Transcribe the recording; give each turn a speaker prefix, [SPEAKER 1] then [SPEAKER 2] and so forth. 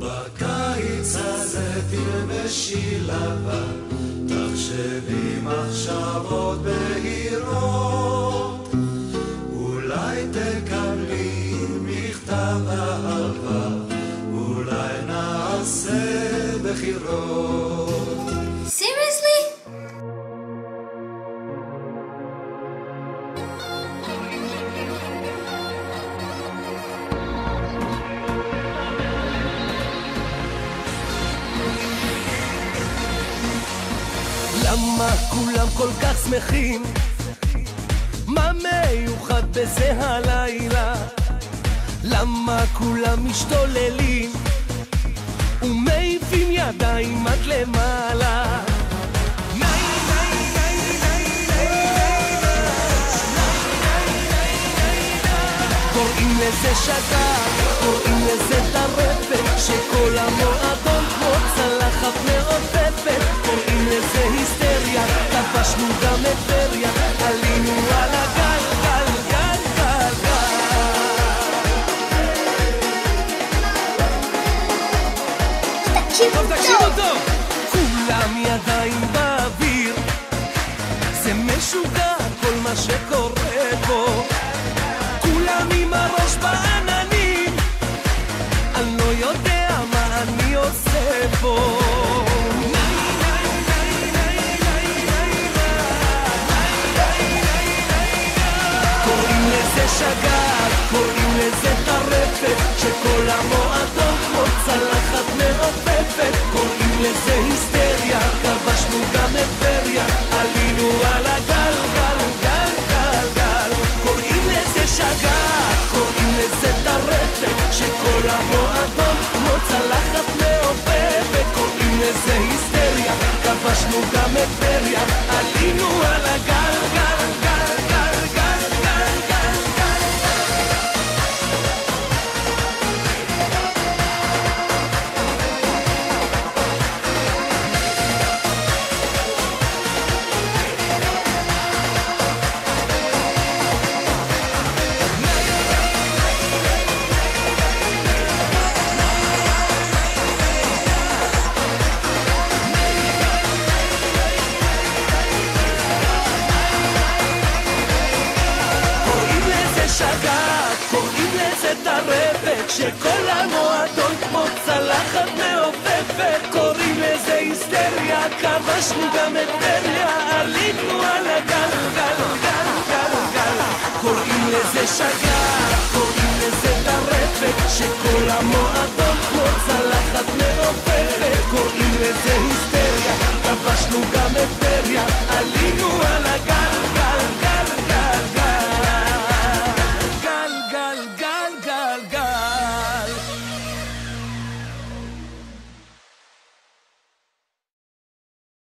[SPEAKER 1] בקיץ הזה תלבשי לבן, תחשבי מחשבות בהירות, אולי תקבלי מכתב אהבה, אולי נעשה בחירות.
[SPEAKER 2] Seriously?
[SPEAKER 3] למה כולם כל כך שמחים? מה מיוחד בזה הלילה? למה כולם משתוללים ומעיפים ידיים עד למעלה? קוראים לזה שגר, קוראים לזה טרפת, שכל המועדון כמו צלחת מעופפת. קוראים לזה היסטריה, כבשנו גם את טבריה, עלינו על הגל, גל, גל, גל, גל. תקשיבו טוב! כולם ידיים באוויר, זה משוגע כל מה שקורה פה. כולם עם הראש בעננים, אני לא יודע מה אני עושה פה. קוראים לזה שגר, קוראים לזה טרפת, שכל המועדון כמו צלחת מעופפת. קוראים לזה היסטריה, כבשנו גם את טבריה, עלינו על הגל, גל, גל, גל, גל. קוראים לזה שגר, קוראים לזה טרפת, שכל המועדון כמו צלחת מעופפת. קוראים לזה היסטריה, כבשנו גם את טבריה, עלינו על הגל, גל, גל, גל, גל, גל, גל, גל. קוראים לזה טרפת, שכל המועדון כמו צלחת מעופפת. קוראים לזה היסטריה, כבשנו גם את טבריה, עלינו על הגל, גל, גל, גל, גל. קוראים לזה שגר, קוראים לזה טרפת, שכל המועדון כמו צלחת מעופפת. קוראים לזה היסטריה,